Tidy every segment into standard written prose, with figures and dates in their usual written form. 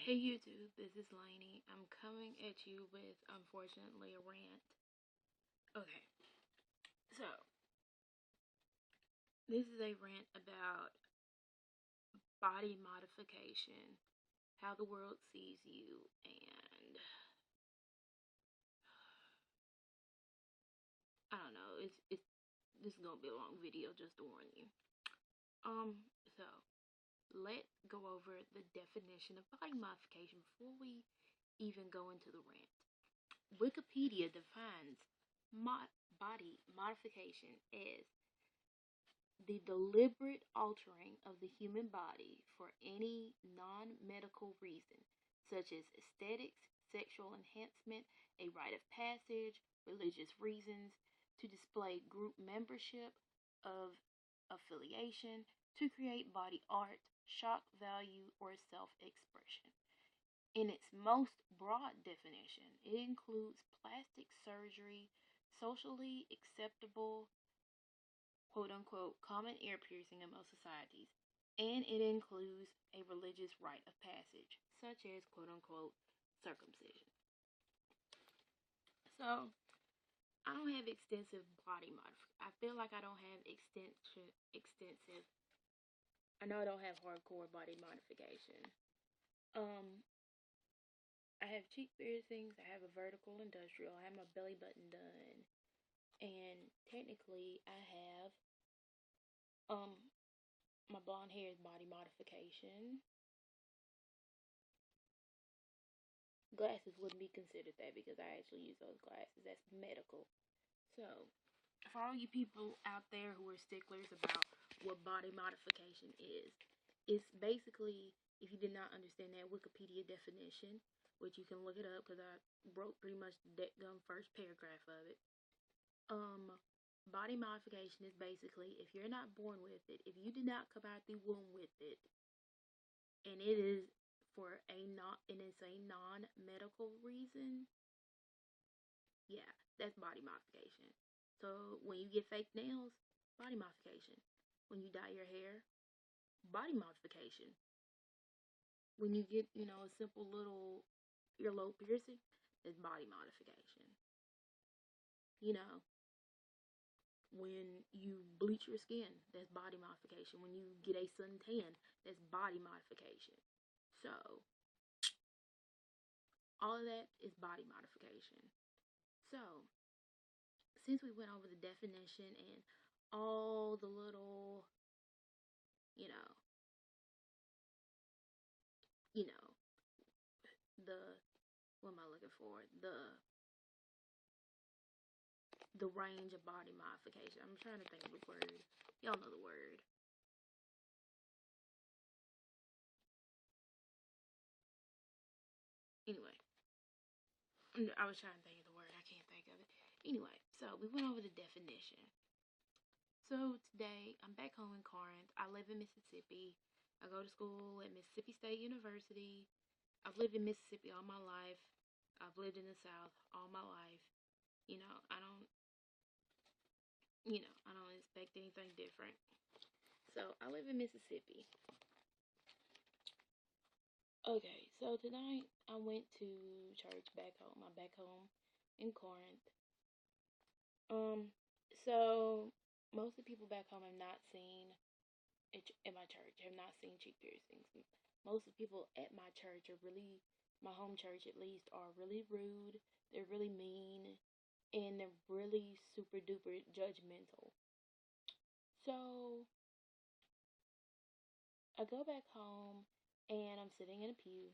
Hey YouTube, this is Lainey. I'm coming at you with, unfortunately, a rant. Okay, so this is a rant about body modification, how the world sees you, and I don't know. It's this is gonna be a long video, just to warn you. So let's go over the definition of body modification before we even go into the rant. Wikipedia defines body modification as the deliberate altering of the human body for any non-medical reason, such as aesthetics, sexual enhancement, a rite of passage, religious reasons, to display group membership, of affiliation, to create body art, shock value, or self-expression. In its most broad definition, it includes plastic surgery, socially acceptable, quote unquote, common ear piercing in most societies, and it includes a religious rite of passage, such as, quote unquote, circumcision. So, I don't have extensive body modification. I feel like I don't have extensive. I know I don't have hardcore body modification. Um, I have cheek piercings. I have a vertical industrial. I have my belly button done, and technically, I have my blonde hair is body modification. Glasses wouldn't be considered that because I actually use those glasses. That's medical. So, for all you people out there who are sticklers about what body modification is, it's basically, if you did not understand that Wikipedia definition, which you can look it up because I wrote pretty much the first paragraph of it. Body modification is basically, if you're not born with it, if you did not come out the womb with it, and it is for a non-medical reason, yeah, that's body modification. So when you get fake nails, body modification. When you dye your hair, body modification. When you get, a simple little earlobe piercing, that's body modification. You know, when you bleach your skin, that's body modification. When you get a suntan, that's body modification. So, all of that is body modification. So, since we went over the definition and all the little, you know, you know, the what am I looking for? The range of body modification. I'm trying to think of the word. Y'all know the word. Anyway, I was trying to think of the word. I can't think of it. Anyway, so we went over the definition. So today I'm back home in Corinth. I live in Mississippi. I go to school at Mississippi State University. I've lived in Mississippi all my life. I've lived in the South all my life. You know, I don't I don't expect anything different. So I live in Mississippi. Okay, so tonight I went to church back home. I'm back home in Corinth. So most of the people back home have not seen it in my church. Have not seen cheek piercings. Most of the people at my church are really, my home church at least, are really rude. They're really mean, and they're really super duper judgmental. So I go back home and I'm sitting in a pew.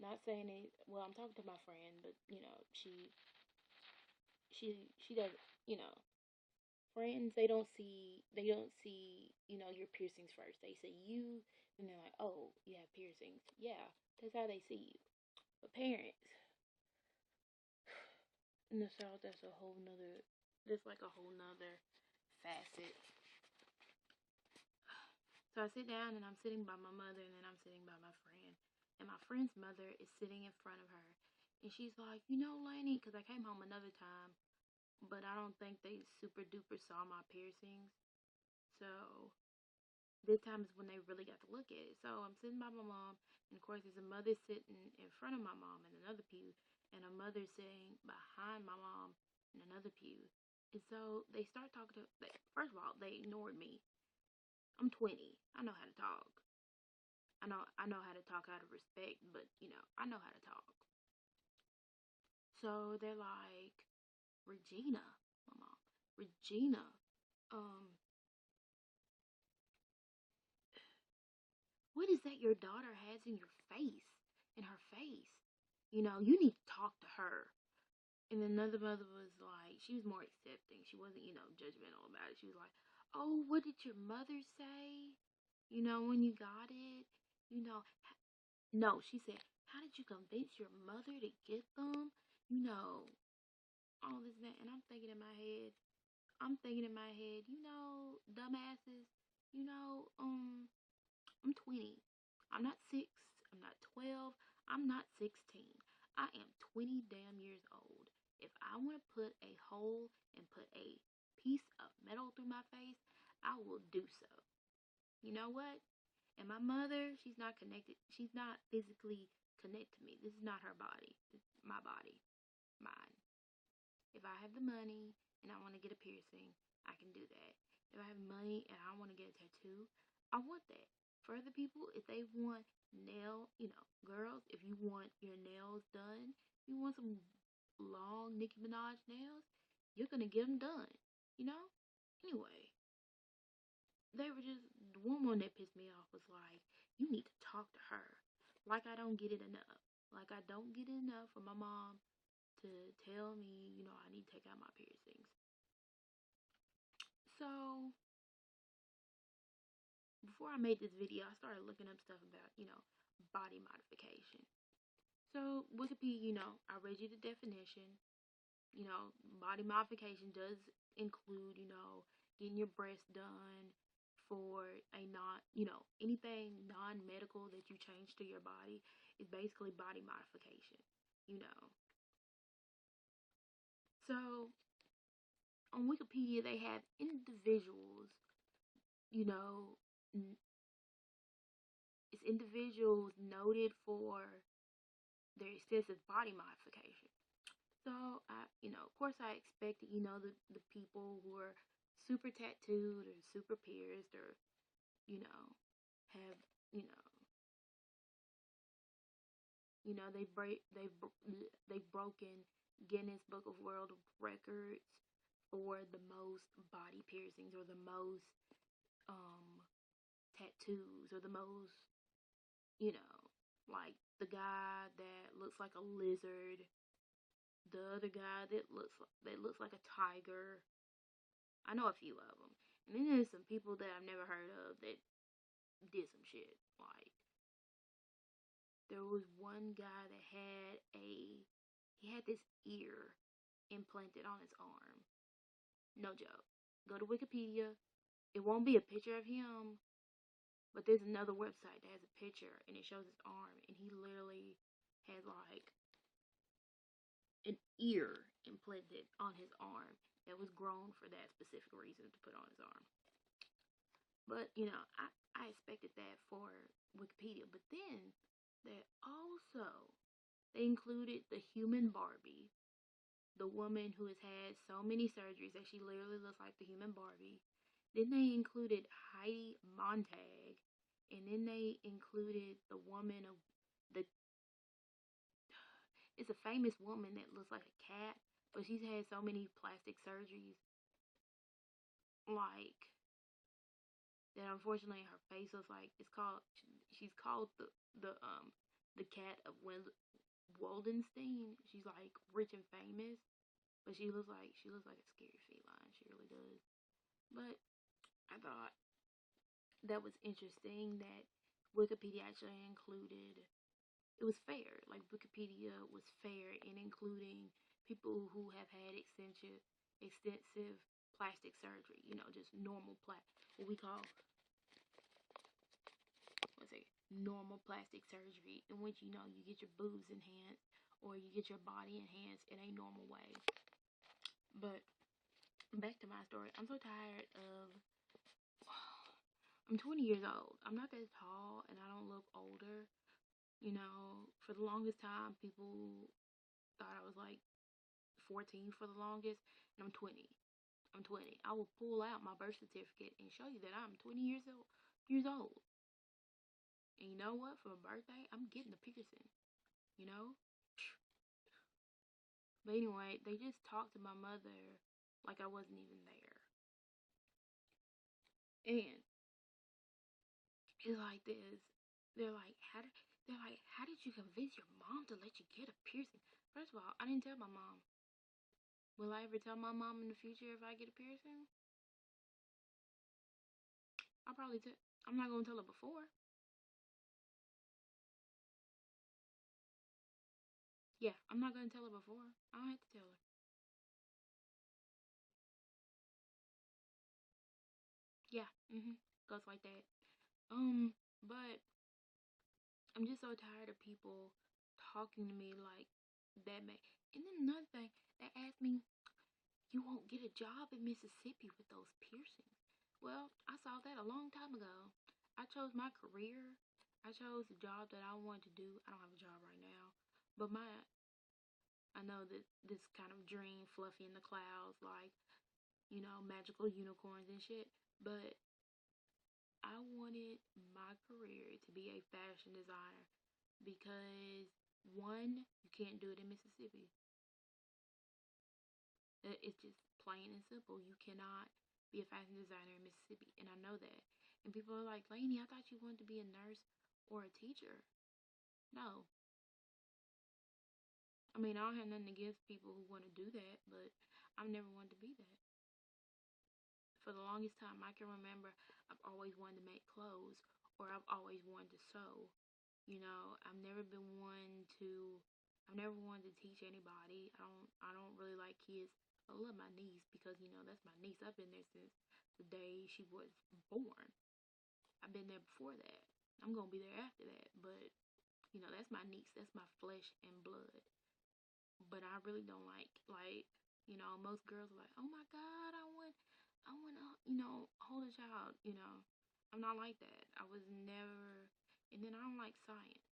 Not saying it. Well, I'm talking to my friend, but she does. You know, friends they don't see your piercings first. They see you, and they're like, oh, you have piercings. Yeah, that's how they see you. But parents in the South, that's a whole nother. That's like a whole nother facet. So I sit down and I'm sitting by my mother and then I'm sitting by my friend. And my friend's mother is sitting in front of her. And she's like, Lainey, because I came home another time, but I don't think they super duper saw my piercings. So this time is when they really got to look at it. So I'm sitting by my mom And of course, there's a mother sitting in front of my mom in another pew, and a mother sitting behind my mom in another pew. And so they start talking to. First of all, they ignored me. I'm 20. I know how to talk. I know how to talk out of respect, but I know how to talk. So they're like, Regina, my mom, Regina, um, what is that your daughter has in your face, in her face? You need to talk to her. And another mother was like, she was more accepting. She wasn't, judgmental about it. She was like, oh, what did your mother say? When you got it? No, she said, how did you convince your mother to get them? All this, that. And I'm thinking in my head, dumbasses, you know, um, I'm 20. I'm not 6. I'm not 12. I'm not 16. I am 20 damn years old. If I want to put a hole and put a piece of metal through my face, I will do so. You know what? And my mother, she's not connected. She's not physically connected to me. This is not her body. It's my body, mine. If I have the money and I want to get a piercing, I can do that. If I have money and I want to get a tattoo, I want that. For other people, if they want girls, if you want your nails done, you want some long Nicki Minaj nails, you're going to get them done, you know? Anyway, they were just, the one that pissed me off was like, you need to talk to her. Like I don't get it enough. Like I don't get it enough for my mom to tell me, I need to take out my piercings. So, before I made this video, I started looking up stuff about, body modification. So, Wikipedia, I read you the definition. Body modification does include, getting your breasts done for a not, anything non medical that you change to your body is basically body modification, you know. So, on Wikipedia, they have individuals, you know, it's individuals noted for their extensive body modification. So, of course, I expected, the people who are super tattooed or super pierced or, have, you know, they've broken Guinness Book of World Records for the most body piercings or the most um tattoos or the most, you know, like the guy that looks like a lizard, the other guy that looks like a tiger. I know a few of them. And then there's some people that I've never heard of that did some shit. Like there was one guy that he had this ear implanted on his arm. No joke. Go to Wikipedia. It won't be a picture of him, but there's another website that has a picture and it shows his arm, and he literally had like an ear implanted on his arm that was grown for that specific reason to put on his arm. But I expected that for Wikipedia, but then they included the human Barbie, the woman who has had so many surgeries that she literally looks like the human Barbie. Then they included Heidi Montag, and then they included the woman of the. It's a famous woman that looks like a cat, but she's had so many plastic surgeries, like that. Unfortunately, her face looks like She's called the cat of Waldenstein. She's like rich and famous, but she looks like a scary feline. She really does. But I thought that was interesting that Wikipedia actually included. It was fair. Like Wikipedia was fair in including people who have had extensive plastic surgery. Just normal what we call normal plastic surgery, in which you get your boobs enhanced or you get your body enhanced in a normal way. But back to my story. I'm so tired of. I'm 20 years old. I'm not that tall and I don't look older, You know, for the longest time, people thought I was like 14 for the longest, and I'm 20. I'm 20. I will pull out my birth certificate and show you that I'm 20 years old. Years old. And you know what? For my birthday, I'm getting a piercing. You know? But anyway, they just talked to my mother like I wasn't even there. And it's like this. They're like, how did you convince your mom to let you get a piercing? First of all, I didn't tell my mom. Will I ever tell my mom in the future if I get a piercing? I'll probably tell. I'm not gonna tell her before. Yeah, I'm not gonna tell her before. I don't have to tell her. Yeah, goes like that. But I'm just so tired of people talking to me like that. And then another thing, they asked me, "You won't get a job in Mississippi with those piercings." Well, I saw that a long time ago. I chose my career. I chose the job that I wanted to do. I don't have a job right now, but I know that this kind of dream, fluffy in the clouds, like magical unicorns and shit. But I wanted my career to be a fashion designer because one, you can't do it in Mississippi. It's just plain and simple. You cannot be a fashion designer in Mississippi, and I know that. And people are like, Lainey, I thought you wanted to be a nurse or a teacher. No. I mean, I don't have nothing against people who want to do that, but I've never wanted to be that. For the longest time I can remember, I've always wanted to make clothes or I've always wanted to sew. I've never been one to I've never wanted to teach anybody. I don't really like kids. I love my niece because that's my niece. I've been there since the day she was born. I've been there before that. I'm gonna be there after that. But that's my niece. That's my flesh and blood. But I really don't like most girls are like, oh my god, I want to hold a child. I'm not like that. I was never. And then I don't like science.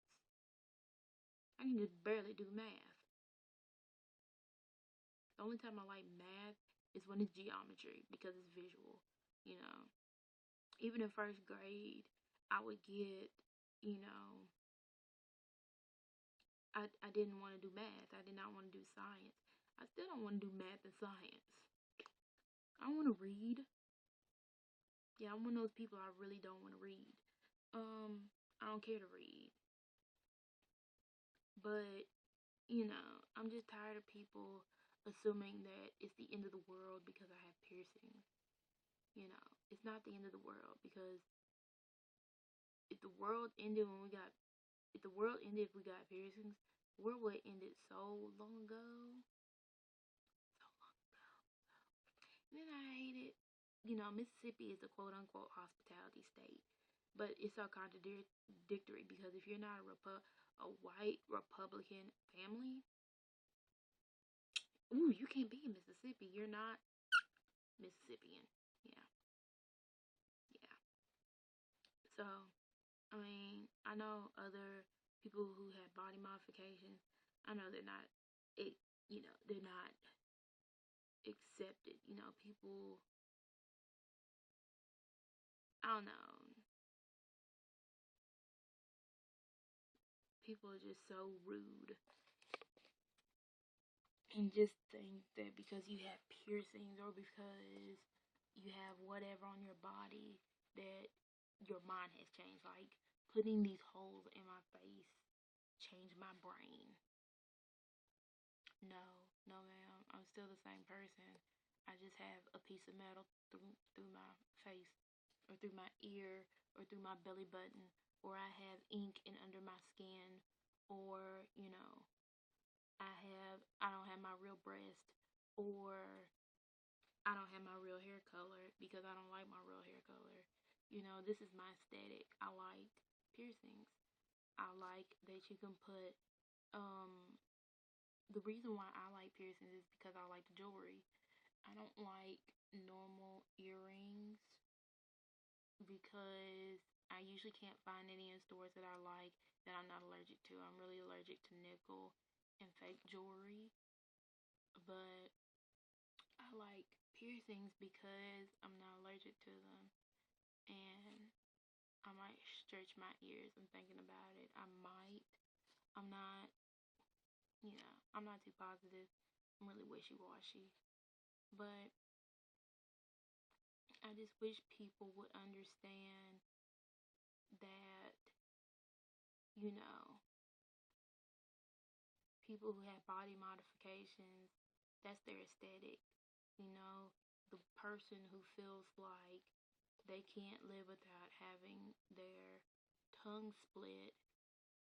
I can just barely do math. The only time I like math is when it's geometry because it's visual. you know Even in first grade I would get you know I didn't want to do math. I did not want to do science. I still don't want to do math and science. I want to read. Yeah, I'm one of those people I really don't want to read. I don't care to read. But, I'm just tired of people assuming that it's the end of the world because I have piercings. It's not the end of the world because if the world ended when we got if the world ended if we got piercings, the world would have ended so long ago. So long ago. And then I hate it. Mississippi is a quote unquote hospitality state. But it's so contradictory because if you're not a white Republican family, ooh, you can't be in Mississippi. You're not Mississippian. Yeah, yeah. So, I mean, I know other people who have body modifications. I know they're not, they're not accepted. People, I don't know, people are just so rude and just think that because you have piercings or because you have whatever on your body that your mind has changed. Like putting these holes in my face changed my brain. No, no, ma'am. I'm still the same person. I just have a piece of metal through my face, or through my ear, or through my belly button, or I have ink in under my skin, or I don't have my real breast, or I don't have my real hair color because I don't like my real hair color. This is my aesthetic. I like piercings. I like that you can put the reason why I like piercings is because I like the jewelry. I don't like normal earrings because I usually can't find any in stores that I like that I'm not allergic to. I'm really allergic to nickel and fake jewelry, but I like piercings because I'm not allergic to them. And I might stretch my ears. I'm thinking about it. I might. I'm not, I'm not too positive. I'm really wishy-washy. But I just wish people would understand that, you know, people who have body modifications, that's their aesthetic. You know, the person who feels like they can't live without having their tongue split.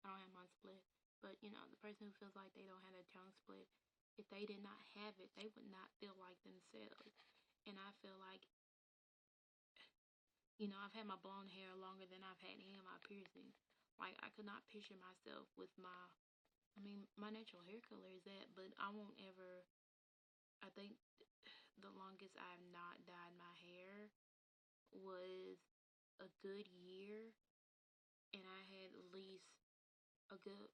I don't have mine split, but the person who feels like they don't have their tongue split, if they did not have it, they would not feel like themselves. And I feel like, I've had my blonde hair longer than I've had any of my piercings. Like, I could not picture myself with my natural hair color is that, but I won't ever, I think the longest I have not dyed my hair was a good year, and I had at least a good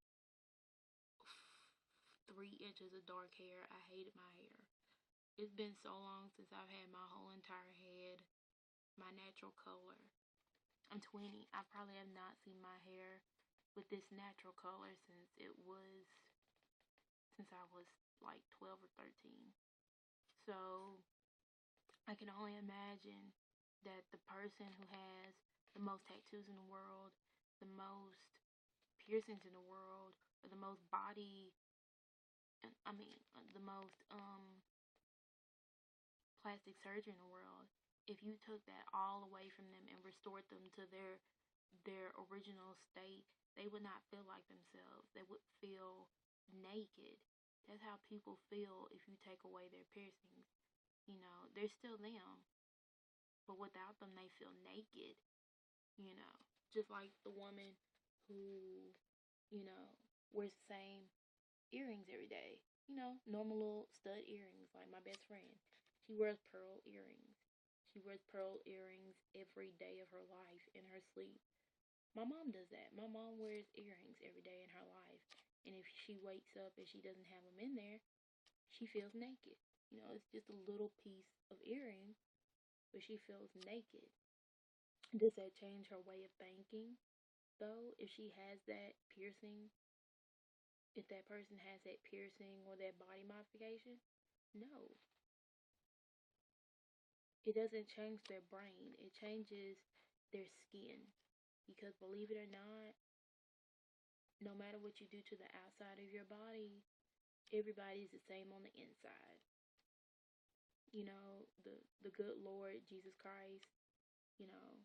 3 inches of dark hair. I hated my hair. It's been so long since I've had my whole entire head my natural color. I'm 20. I probably have not seen my hair with this natural color since I was like 12 or 13. So I can only imagine that the person who has the most tattoos in the world, the most piercings in the world, or the most the most plastic surgery in the world, if you took that all away from them and restored them to their original state, they would not feel like themselves. They would feel naked. That's how people feel if you take away their piercings. They're still them, but without them, they feel naked. You know, just like the woman who, you know, wears the same earrings every day. Normal little stud earrings, like my best friend. She wears pearl earrings. She wears pearl earrings every day of her life in her sleep. My mom does that. My mom wears earrings every day in her life. And if she wakes up and she doesn't have them in there, she feels naked. It's just a little piece of earring, but she feels naked. Does that change her way of thinking, though, if she has that piercing? If that person has that piercing or that body modification? No. It doesn't change their brain. It changes their skin. Because believe it or not, no matter what you do to the outside of your body, everybody's the same on the inside. The good Lord Jesus Christ, you know,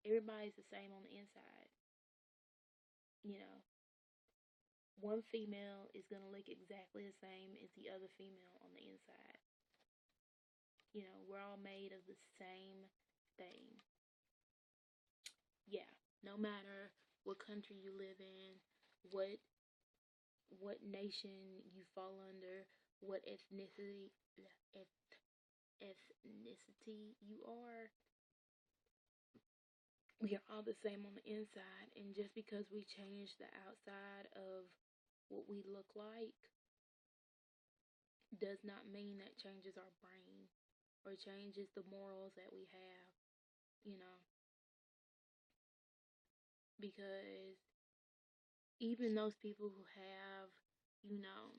everybody's the same on the inside. You know, one female is going to look exactly the same as the other female on the inside. We're all made of the same thing. Yeah, no matter what country you live in, what nation you fall under, what ethnicity you are, we are all the same on the inside. And just because we change the outside of what we look like does not mean that changes our brain or changes the morals that we have, you know, because even those people you know,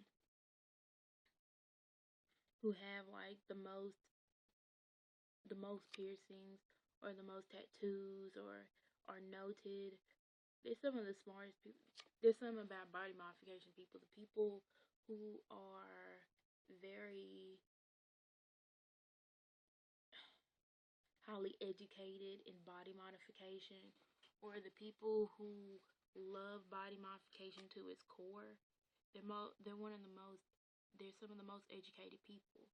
who have like the most piercings or the most tattoos or are noted, they're some of the smartest people. There's something about body modification people, the people who are very highly educated in body modification, or the people who love body modification to its core. They're one of the most they're some of the most educated people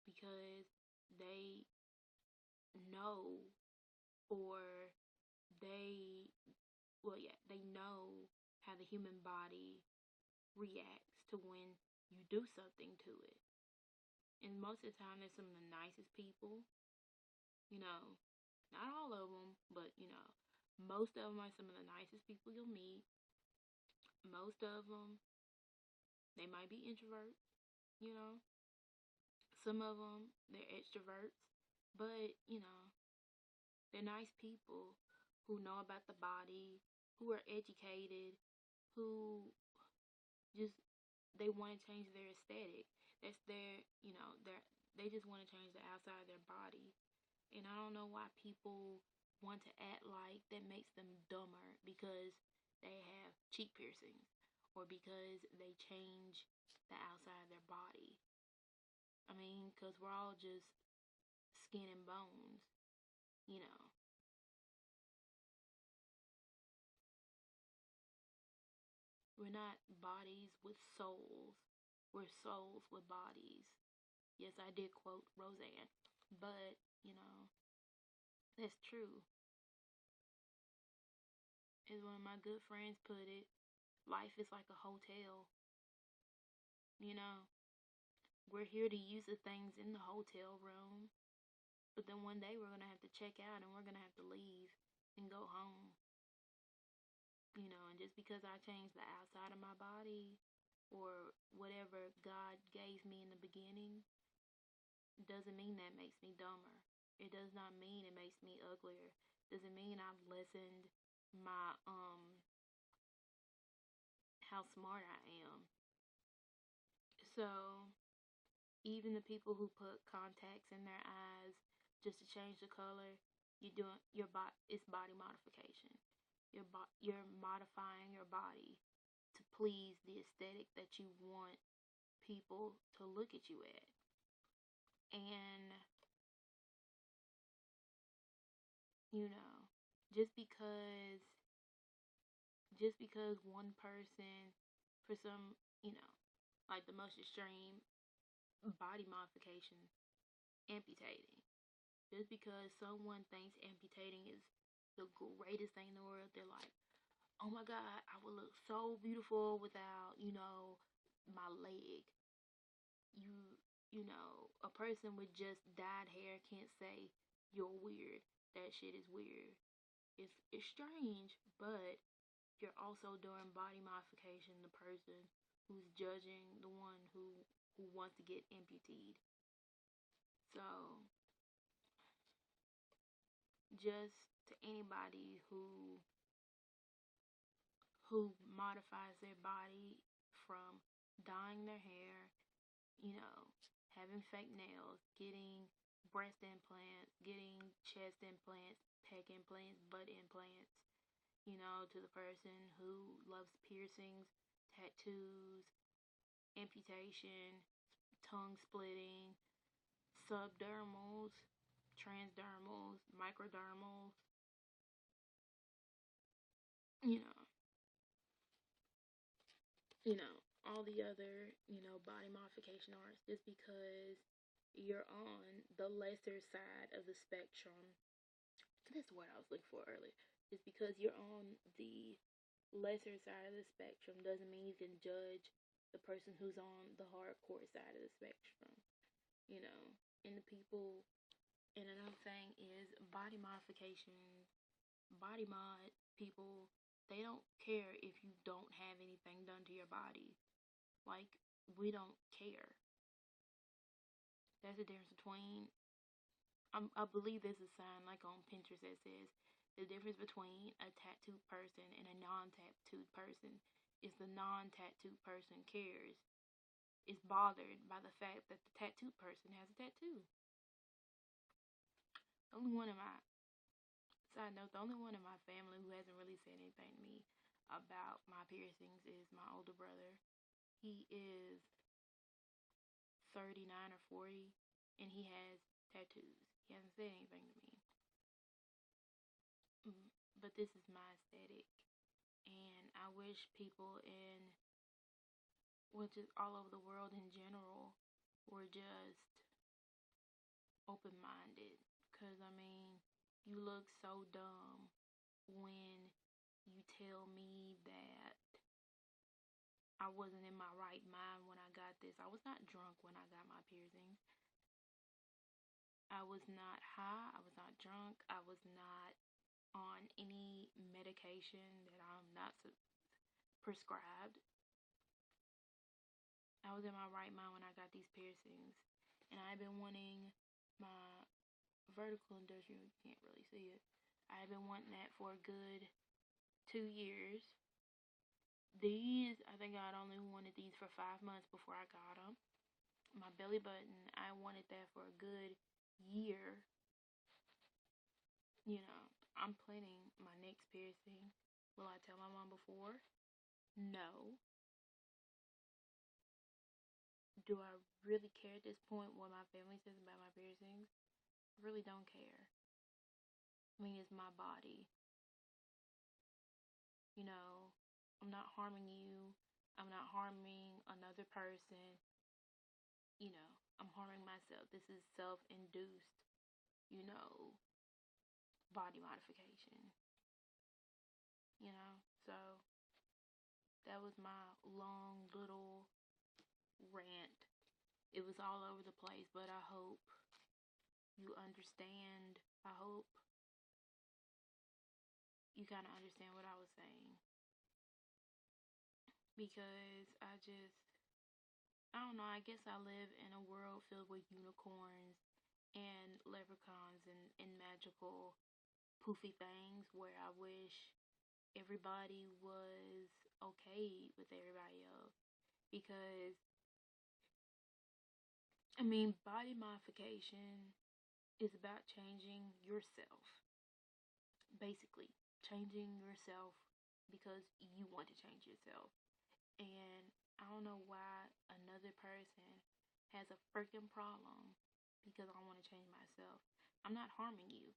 because they know, or they they know how the human body reacts to when you do something to it. And most of the time, they're some of the nicest people. Not all of them, but most of them are some of the nicest people you'll meet. most of them, they might be introverts, you know. Some of them, they're extroverts, but, they're nice people who know about the body, who are educated, who just, they want to change their aesthetic. That's their, they just want to change the outside of their body. And I don't know why people want to act like that makes them dumber because they have cheek piercings or because they change the outside of their body. I mean, because we're all just skin and bones, you know. We're not bodies with souls. We're souls with bodies. Yes, I did quote Roseanne, but, that's true. As one of my good friends put it, life is like a hotel, you know. We're here to use the things in the hotel room, but then one day we're going to have to check out and we're going to have to leave and go home. And just because I changed the outside of my body or whatever God gave me in the beginning doesn't mean that makes me dumber. It does not mean it makes me uglier. Doesn't mean I've lessened my how smart I am. So even the people who put contacts in their eyes just to change the color, you're doing it's body modification. You're modifying your body to please the aesthetic that you want people to look at you at. And just because one person for some, like the most extreme body modification, amputating. Just because someone thinks amputating is the greatest thing in the world, they're like, oh my God, I would look so beautiful without, my leg. A person with just dyed hair can't say you're weird. That shit is weird. It's strange, but you're also doing body modification, the person who's judging the one who wants to get amputated. So just to anybody who modifies their body from dyeing their hair, having fake nails, getting breast implants, getting chest implants, pec implants, butt implants, to the person who loves piercings, tattoos, amputation, tongue splitting, subdermals, transdermals, microdermals, you know, all the other, body modification arts, just because you're on the lesser side of the spectrum. That's the word I was looking for earlier. Just because you're on the lesser side of the spectrum doesn't mean you can judge the person who's on the hardcore side of the spectrum, and the people. And another thing is body modification, body mod people, they don't care if you don't have anything done to your body. Like, we don't care. That's the difference between, I believe there's a sign like on Pinterest that says the difference between a tattooed person and a non-tattooed person is the non-tattooed person cares, is bothered by the fact that the tattooed person has a tattoo. The only one in my, side note, the only one in my family who hasn't really said anything to me about my piercings is my older brother. He is 39 or 40, and he has tattoos. He hasn't said anything to me. But this is my aesthetic, and I wish people just all over the world in general, were just open-minded. Because, I mean, you look so dumb when you tell me that I wasn't in my right mind when I got this. I was not drunk when I got my piercings. I was not high. I was not drunk. I was not on any medication that I'm not prescribed. I was in my right mind when I got these piercings, and I've been wanting my vertical industrial. You can't really see it. I've been wanting that for a good 2 years. These, I think I'd only wanted these for 5 months before I got them. My belly button, I wanted that for a good year. You know, I'm planning my next piercing. Will I tell my mom before? No. Do I really care at this point what my family says about my piercings? I really don't care. I mean, it's my body. You know, I'm not harming you. I'm not harming another person. You know, I'm harming myself. This is self-induced, you know, body modification. You know, so that was my long little rant. It was all over the place, but I hope you understand. I hope you kind of understand what I was saying. Because I don't know, I guess I live in a world filled with unicorns and leprechauns and magical poofy things where I wish everybody was okay with everybody else. Because, I mean, body modification is about changing yourself. Basically, changing yourself because you want to change yourself. And I don't know why another person has a freaking problem because I want to change myself. I'm not harming you.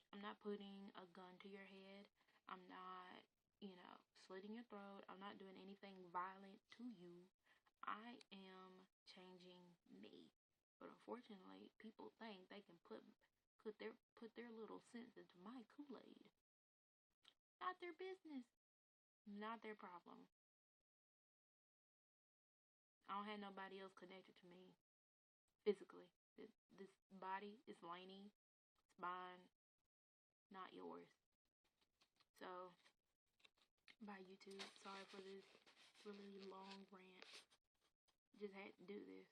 I'm not putting a gun to your head. I'm not, slitting your throat. I'm not doing anything violent to you. I am changing me. But unfortunately, people think they can put their little sense into my Kool-Aid. Not their business. Not their problem. I don't have nobody else connected to me physically. This body is Lainey. It's mine, not yours. So, bye YouTube. Sorry for this really long rant. Just had to do this.